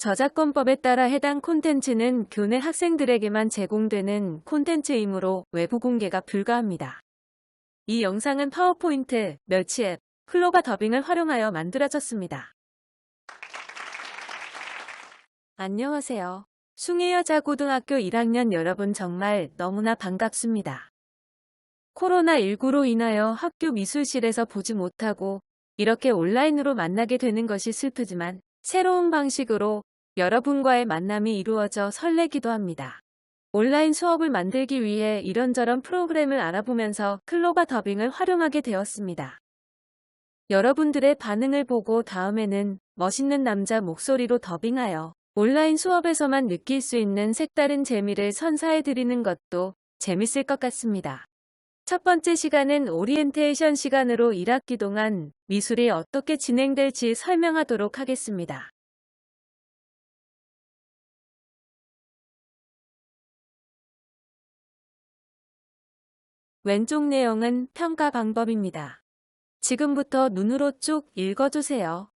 저작권법에 따라 해당 콘텐츠는 교내 학생들에게만 제공되는 콘텐츠이므로 외부 공개가 불가합니다. 이 영상은 파워포인트, 멸치 앱, 클로바 더빙을 활용하여 만들어졌습니다. 안녕하세요. 숭례여자고등학교 1학년 여러분 정말 너무나 반갑습니다. 코로나19로 인하여 학교 미술실에서 보지 못하고 이렇게 온라인으로 만나게 되는 것이 슬프지만 새로운 방식으로 여러분과의 만남이 이루어져 설레기도 합니다. 온라인 수업을 만들기 위해 이런저런 프로그램을 알아보면서 클로바 더빙을 활용하게 되었습니다. 여러분들의 반응을 보고 다음에는 멋있는 남자 목소리로 더빙하여 온라인 수업에서만 느낄 수 있는 색다른 재미를 선사해드리는 것도 재밌을 것 같습니다. 첫 번째 시간은 오리엔테이션 시간으로 1학기 동안 미술이 어떻게 진행될지 설명하도록 하겠습니다. 왼쪽 내용은 평가 방법입니다. 지금부터 눈으로 쭉 읽어주세요.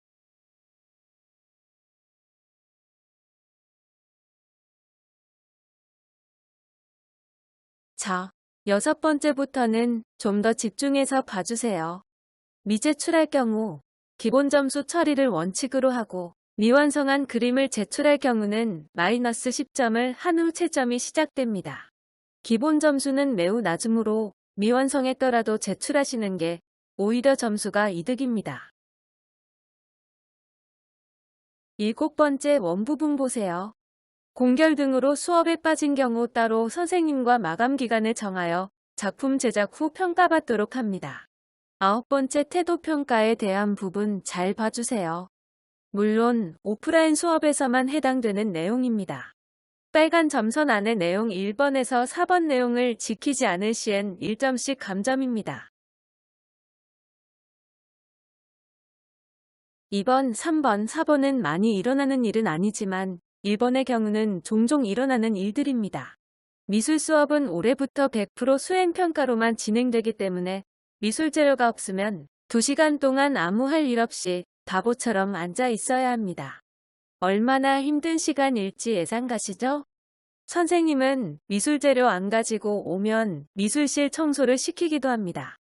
자, 6번째부터는 좀 더 집중해서 봐주세요. 미제출할 경우 기본 점수 처리를 원칙으로 하고 미완성한 그림을 제출할 경우는 마이너스 10점을 한 후 채점이 시작됩니다. 기본 점수는 매우 낮으므로 미완성했더라도 제출하시는 게 오히려 점수가 이득입니다. 7번째 원부분 보세요. 공결 등으로 수업에 빠진 경우 따로 선생님과 마감 기간을 정하여 작품 제작 후 평가받도록 합니다. 9번째 태도 평가에 대한 부분 잘 봐주세요. 물론 오프라인 수업에서만 해당되는 내용입니다. 빨간 점선 안의 내용 1번에서 4번 내용을 지키지 않을 시엔 1점씩 감점입니다. 2번, 3번, 4번은 많이 일어나는 일은 아니지만 1번의 경우는 종종 일어나는 일들입니다. 미술 수업은 올해부터 100% 수행평가로만 진행되기 때문에 미술 재료가 없으면 2시간 동안 아무 할 일 없이 바보처럼 앉아 있어야 합니다. 얼마나 힘든 시간일지 예상 가시죠? 선생님은 미술 재료 안 가지고 오면 미술실 청소를 시키기도 합니다.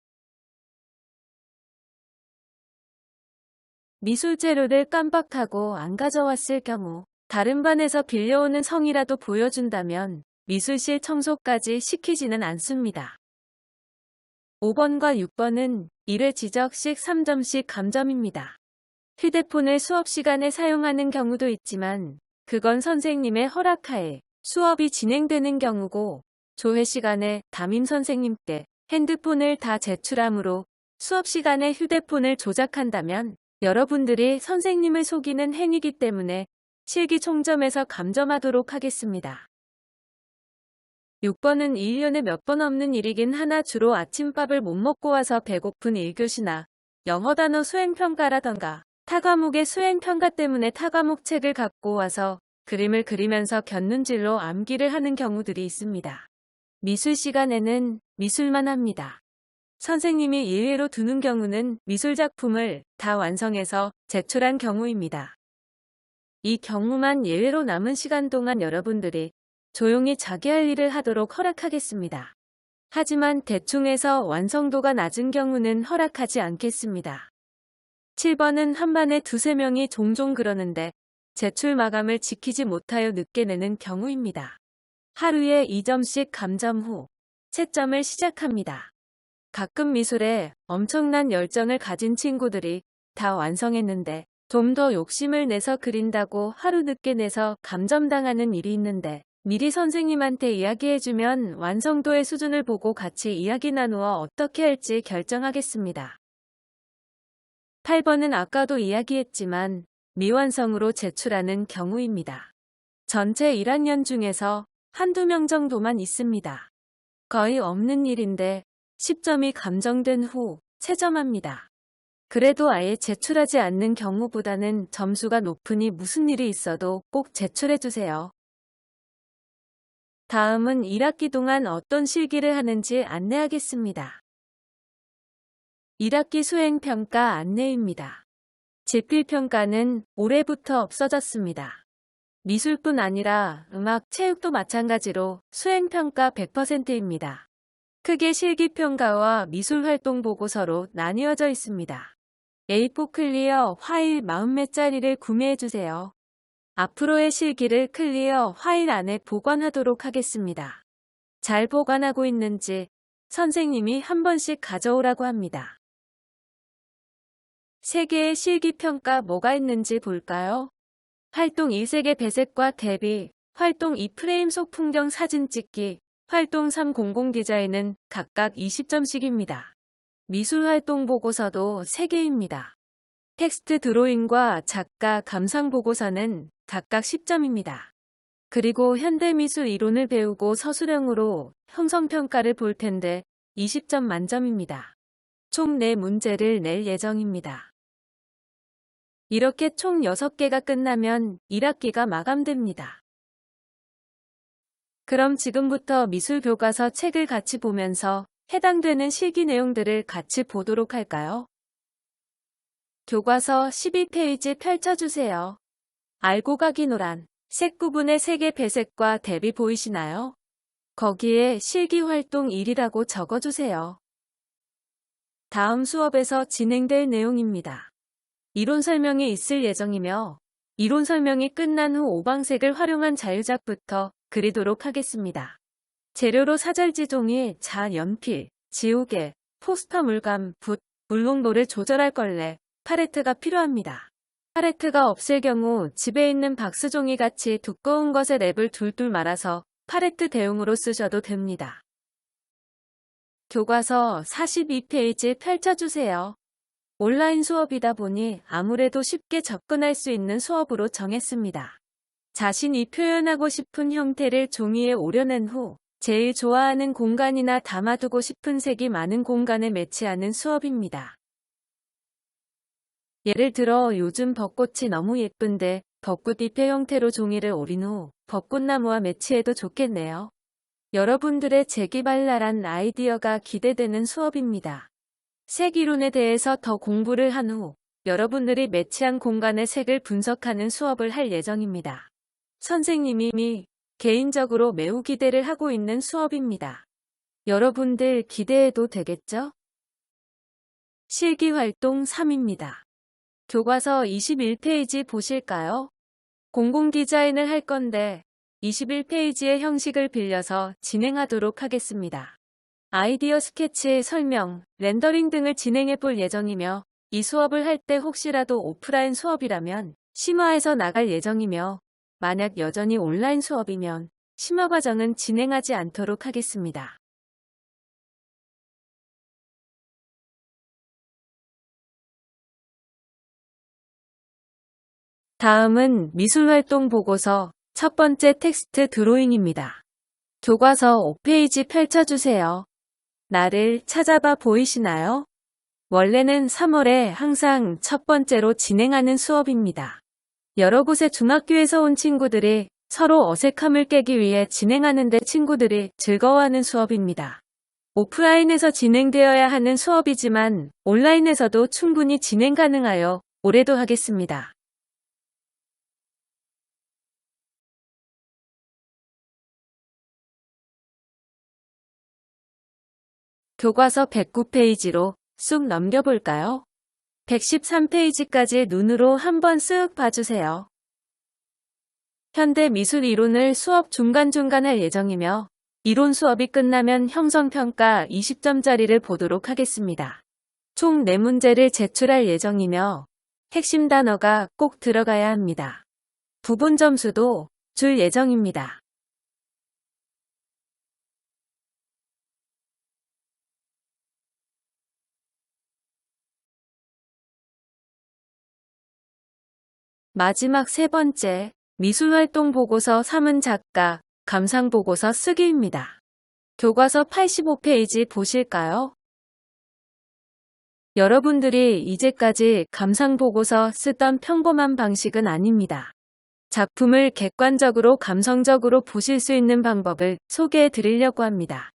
미술 재료를 깜빡하고 안 가져왔을 경우 다른 반에서 빌려오는 성이라도 보여준다면 미술실 청소까지 시키지는 않습니다. 5번과 6번은 1회 지적씩 3점씩 감점입니다. 휴대폰을 수업 시간에 사용하는 경우도 있지만 그건 선생님의 허락하에 수업이 진행되는 경우고 조회 시간에 담임 선생님께 핸드폰을 다 제출하므로 수업 시간에 휴대폰을 조작한다면 여러분들이 선생님을 속이는 행위이기 때문에 실기총점에서 감점하도록 하겠습니다. 6번은 1년에 몇 번 없는 일이긴 하나 주로 아침밥을 못 먹고 와서 배고픈 1교시나 영어 단어 수행평가라던가 타과목의 수행평가 때문에 타과목 책을 갖고 와서 그림을 그리면서 곁눈질로 암기를 하는 경우들이 있습니다. 미술 시간에는 미술만 합니다. 선생님이 예외로 두는 경우는 미술작품을 다 완성해서 제출한 경우입니다. 이 경우만 예외로 남은 시간 동안 여러분들이 조용히 자기 할 일을 하도록 허락하겠습니다. 하지만 대충 해서 완성도가 낮은 경우는 허락하지 않겠습니다. 7번은 한 반에 2~3명이 종종 그러는데 제출 마감을 지키지 못하여 늦게 내는 경우입니다. 하루에 2점씩 감점 후 채점을 시작합니다. 가끔 미술에 엄청난 열정을 가진 친구들이 다 완성했는데 좀 더 욕심을 내서 그린다고 하루 늦게 내서 감점당하는 일이 있는데 미리 선생님한테 이야기해주면 완성도의 수준을 보고 같이 이야기 나누어 어떻게 할지 결정하겠습니다. 8번은 아까도 이야기했지만 미완성으로 제출하는 경우입니다. 전체 1학년 중에서 한두 명 정도만 있습니다. 거의 없는 일인데 10점이 감정된 후 채점합니다. 그래도 아예 제출하지 않는 경우보다는 점수가 높으니 무슨 일이 있어도 꼭 제출해주세요. 다음은 1학기 동안 어떤 실기를 하는지 안내하겠습니다. 1학기 수행평가 안내입니다. 지필평가는 올해부터 없어졌습니다. 미술뿐 아니라 음악, 체육도 마찬가지로 수행평가 100%입니다. 크게 실기평가와 미술활동 보고서로 나뉘어져 있습니다. A4 클리어 화일 40매짜리를 구매해주세요. 앞으로의 실기를 클리어 화일 안에 보관하도록 하겠습니다. 잘 보관하고 있는지 선생님이 한 번씩 가져오라고 합니다. 3개의 실기평가 뭐가 있는지 볼까요? 활동 2색의 배색과 대비, 활동 2 프레임 속 풍경 사진 찍기, 활동 3 공공 디자인은 각각 20점씩입니다. 미술활동 보고서도 3개입니다. 텍스트 드로잉과 작가 감상 보고서는 각각 10점입니다. 그리고 현대미술 이론을 배우고 서술형으로 형성평가를 볼 텐데 20점 만점입니다. 총 4문제를 낼 예정입니다. 이렇게 총 6개가 끝나면 1학기가 마감됩니다. 그럼 지금부터 미술교과서 책을 같이 보면서 해당되는 실기 내용들을 같이 보도록 할까요? 교과서 12페이지 펼쳐주세요. 알고 가기 노란 색 구분의 색의 배색과 대비 보이시나요? 거기에 실기활동 1이라고 적어주세요. 다음 수업에서 진행될 내용입니다. 이론 설명이 있을 예정이며 이론 설명이 끝난 후 오방색을 활용한 자유작부터 그리도록 하겠습니다. 재료로 사절지 종이, 자, 연필, 지우개, 포스터 물감, 붓, 물농도를 조절할 걸레, 팔레트가 필요합니다. 팔레트가 없을 경우 집에 있는 박스종이 같이 두꺼운 것에 랩을 둘둘 말아서 팔레트 대용으로 쓰셔도 됩니다. 교과서 42페이지 펼쳐주세요. 온라인 수업이다 보니 아무래도 쉽게 접근할 수 있는 수업으로 정했습니다. 자신이 표현하고 싶은 형태를 종이에 오려낸 후 제일 좋아하는 공간이나 담아두고 싶은 색이 많은 공간에 매치하는 수업입니다. 예를 들어 요즘 벚꽃이 너무 예쁜데 벚꽃잎의 형태로 종이를 오린 후 벚꽃나무와 매치해도 좋겠네요. 여러분들의 재기발랄한 아이디어가 기대되는 수업입니다. 색 이론에 대해서 더 공부를 한 후 여러분들이 매치한 공간의 색을 분석하는 수업을 할 예정입니다. 선생님이 개인적으로 매우 기대를 하고 있는 수업입니다. 여러분들 기대해도 되겠죠? 실기활동 3입니다. 교과서 21페이지 보실까요? 공공 디자인을 할 건데 21페이지의 형식을 빌려서 진행하도록 하겠습니다. 아이디어 스케치, 설명, 렌더링 등을 진행해 볼 예정이며 이 수업을 할 때 혹시라도 오프라인 수업이라면 심화해서 나갈 예정이며 만약 여전히 온라인 수업이면 심화 과정은 진행하지 않도록 하겠습니다. 다음은 미술활동 보고서 첫 번째 텍스트 드로잉입니다. 교과서 5페이지 펼쳐주세요. 나를 찾아봐 보이시나요? 원래는 3월에 항상 첫 번째로 진행하는 수업입니다. 여러 곳의 중학교에서 온 친구들이 서로 어색함을 깨기 위해 진행하는데 친구들이 즐거워하는 수업입니다. 오프라인에서 진행되어야 하는 수업이지만 온라인에서도 충분히 진행 가능하여 올해도 하겠습니다. 교과서 109페이지로 쑥 넘겨볼까요? 113페이지까지 눈으로 한번 쓱 봐주세요. 현대 미술 이론을 수업 중간중간 할 예정이며 이론 수업이 끝나면 형성평가 20점짜리를 보도록 하겠습니다. 총 4문제를 제출할 예정이며 핵심 단어가 꼭 들어가야 합니다. 부분 점수도 줄 예정입니다. 마지막 3번째, 미술활동 보고서 3은 작가, 감상 보고서 쓰기입니다. 교과서 85페이지 보실까요? 여러분들이 이제까지 감상 보고서 쓰던 평범한 방식은 아닙니다. 작품을 객관적으로 감성적으로 보실 수 있는 방법을 소개해 드리려고 합니다.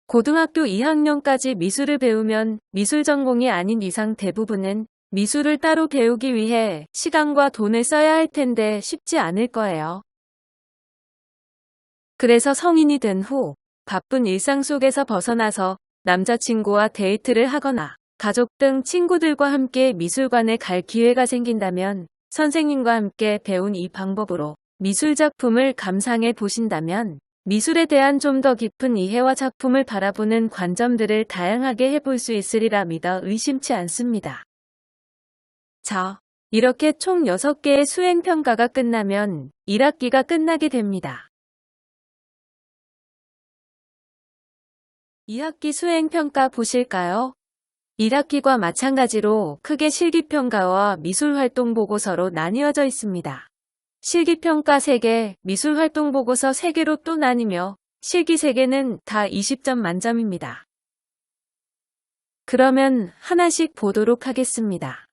고등학교 2학년까지 미술을 배우면 미술 전공이 아닌 이상 대부분은 미술을 따로 배우기 위해 시간과 돈을 써야 할 텐데 쉽지 않을 거예요. 그래서 성인이 된 후 바쁜 일상 속에서 벗어나서 남자친구와 데이트를 하거나 가족 등 친구들과 함께 미술관에 갈 기회가 생긴다면 선생님과 함께 배운 이 방법으로 미술 작품을 감상해 보신다면 미술에 대한 좀 더 깊은 이해와 작품을 바라보는 관점들을 다양하게 해볼 수 있으리라 믿어 의심치 않습니다. 자, 이렇게 총 6개의 수행평가가 끝나면 1학기가 끝나게 됩니다. 2학기 수행평가 보실까요? 1학기과 마찬가지로 크게 실기평가와 미술활동보고서로 나뉘어져 있습니다. 실기평가 3개, 미술활동보고서 3개로 또 나뉘며 실기 3개는 다 20점 만점입니다. 그러면 하나씩 보도록 하겠습니다.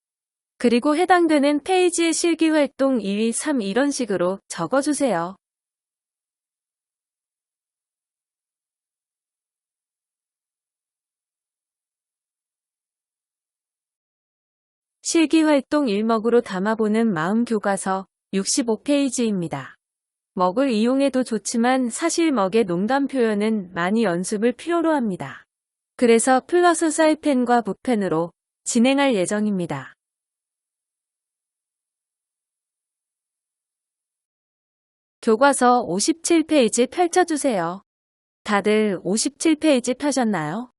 그리고 해당되는 페이지에 실기활동 1, 2, 3 이런 식으로 적어주세요. 실기활동 1먹으로 담아보는 마음 교과서 65페이지입니다. 먹을 이용해도 좋지만 사실 먹의 농담 표현은 많이 연습을 필요로 합니다. 그래서 플러스 사이펜과 붓펜으로 진행할 예정입니다. 교과서 57페이지 펼쳐주세요. 다들 57페이지 펴셨나요?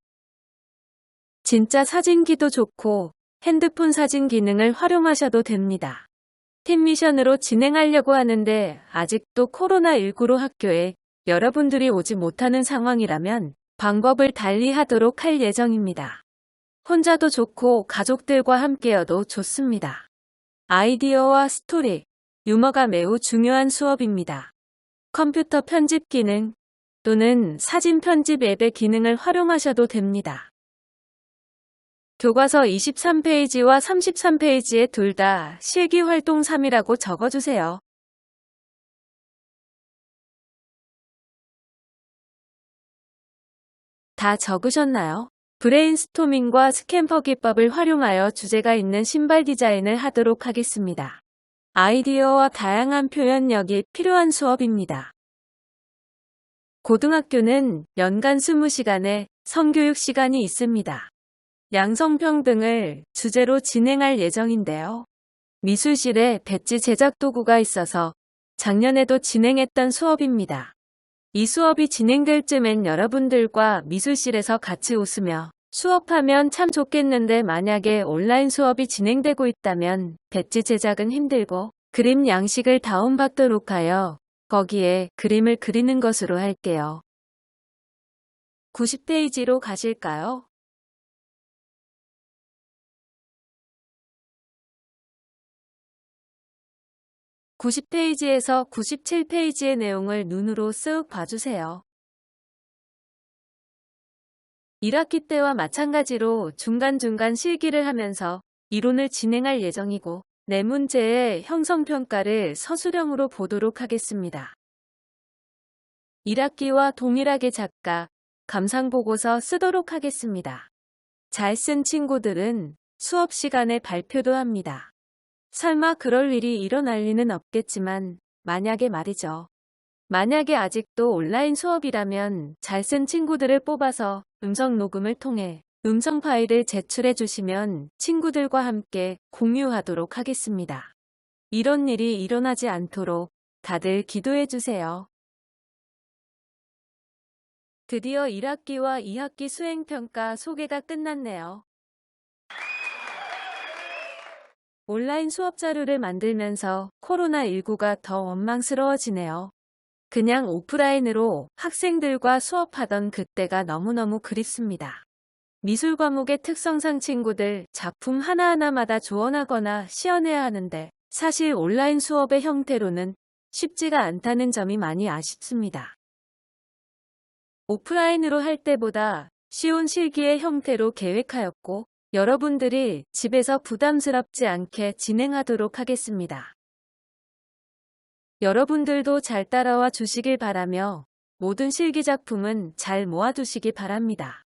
진짜 사진기도 좋고 핸드폰 사진 기능을 활용하셔도 됩니다. 팀 미션으로 진행하려고 하는데 아직도 코로나19로 학교에 여러분들이 오지 못하는 상황이라면 방법을 달리 하도록 할 예정입니다. 혼자도 좋고 가족들과 함께여도 좋습니다. 아이디어와 스토리, 유머가 매우 중요한 수업입니다. 컴퓨터 편집 기능 또는 사진 편집 앱의 기능을 활용하셔도 됩니다. 교과서 23페이지와 33페이지에 둘 다 실기활동 3이라고 적어주세요. 다 적으셨나요? 브레인스토밍과 스캔퍼 기법을 활용하여 주제가 있는 신발 디자인을 하도록 하겠습니다. 아이디어와 다양한 표현력이 필요한 수업입니다. 고등학교는 연간 20시간의 성교육 시간이 있습니다. 양성평등을 주제로 진행할 예정인데요. 미술실에 배지 제작 도구가 있어서 작년에도 진행했던 수업입니다. 이 수업이 진행될 쯤엔 여러분들과 미술실에서 같이 웃으며 수업하면 참 좋겠는데 만약에 온라인 수업이 진행되고 있다면 배지 제작은 힘들고 그림 양식을 다운받도록 하여 거기에 그림을 그리는 것으로 할게요. 90페이지로 가실까요? (90페이지에서) 97페이지의 내용을 눈으로 쓱 봐주세요. 1학기 때와 마찬가지로 중간중간 실기를 하면서 이론을 진행할 예정이고 내 문제의 형성평가를 서술형으로 보도록 하겠습니다. 1학기와 동일하게 작가, 감상보고서 쓰도록 하겠습니다. 잘 쓴 친구들은 수업 시간에 발표도 합니다. 설마 그럴 일이 일어날 리는 없겠지만 만약에 말이죠. 만약에 아직도 온라인 수업이라면 잘 쓴 친구들을 뽑아서 음성 녹음을 통해 음성 파일을 제출해 주시면 친구들과 함께 공유하도록 하겠습니다. 이런 일이 일어나지 않도록 다들 기도해 주세요. 드디어 1학기와 2학기 수행평가 소개가 끝났네요. 온라인 수업 자료를 만들면서 코로나19가 더 원망스러워지네요. 그냥 오프라인으로 학생들과 수업하던 그때가 너무너무 그립습니다. 미술 과목의 특성상 친구들 작품 하나하나마다 조언하거나 시연해야 하는데 사실 온라인 수업의 형태로는 쉽지가 않다는 점이 많이 아쉽습니다. 오프라인으로 할 때보다 쉬운 실기의 형태로 계획하였고 여러분들이 집에서 부담스럽지 않게 진행하도록 하겠습니다. 여러분들도 잘 따라와 주시길 바라며 모든 실기작품은 잘 모아두시기 바랍니다.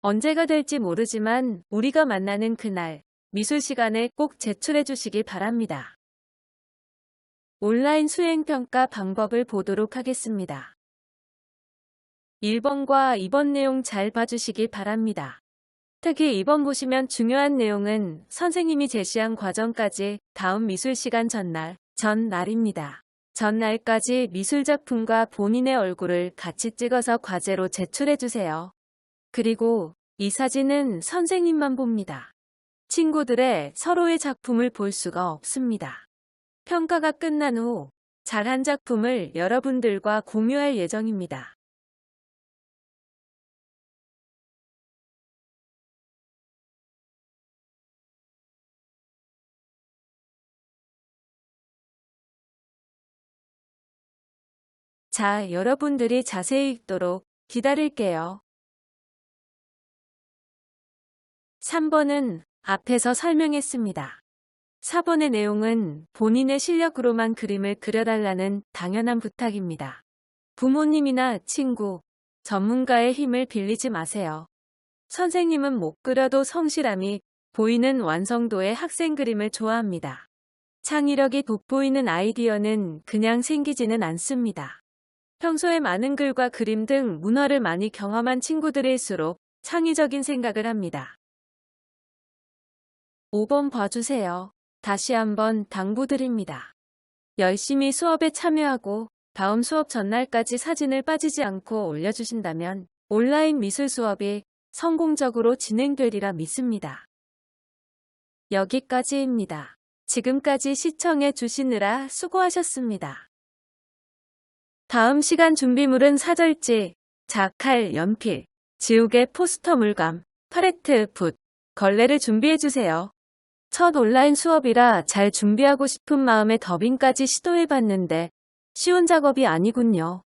언제가 될지 모르지만 우리가 만나는 그날 미술 시간에 꼭 제출해 주시기 바랍니다. 온라인 수행평가 방법을 보도록 하겠습니다. 1번과 2번 내용 잘 봐주시기 바랍니다. 특히 2번 보시면 중요한 내용은 선생님이 제시한 과정까지 다음 미술 시간 전날입니다. 전날까지 미술작품과 본인의 얼굴을 같이 찍어서 과제로 제출해주세요. 그리고 이 사진은 선생님만 봅니다. 친구들의 서로의 작품을 볼 수가 없습니다. 평가가 끝난 후 잘한 작품을 여러분들과 공유할 예정입니다. 자, 여러분들이 자세히 읽도록 기다릴게요. 3번은 앞에서 설명했습니다. 4번의 내용은 본인의 실력으로만 그림을 그려달라는 당연한 부탁입니다. 부모님이나 친구, 전문가의 힘을 빌리지 마세요. 선생님은 못 그려도 성실함이 보이는 완성도의 학생 그림을 좋아합니다. 창의력이 돋보이는 아이디어는 그냥 생기지는 않습니다. 평소에 많은 글과 그림 등 문화를 많이 경험한 친구들일수록 창의적인 생각을 합니다. 5번 봐주세요. 다시 한번 당부드립니다. 열심히 수업에 참여하고 다음 수업 전날까지 사진을 빠지지 않고 올려주신다면 온라인 미술 수업이 성공적으로 진행되리라 믿습니다. 여기까지입니다. 지금까지 시청해 주시느라 수고하셨습니다. 다음 시간 준비물은 사절지, 자칼, 연필, 지우개, 포스터 물감, 팔레트, 붓, 걸레를 준비해주세요. 첫 온라인 수업이라 잘 준비하고 싶은 마음에 더빙까지 시도해봤는데 쉬운 작업이 아니군요.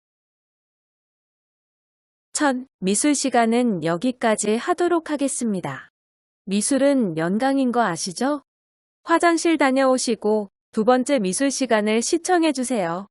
첫 미술 시간은 여기까지 하도록 하겠습니다. 미술은 연강인 거 아시죠? 화장실 다녀오시고 두 번째 미술 시간을 시청해주세요.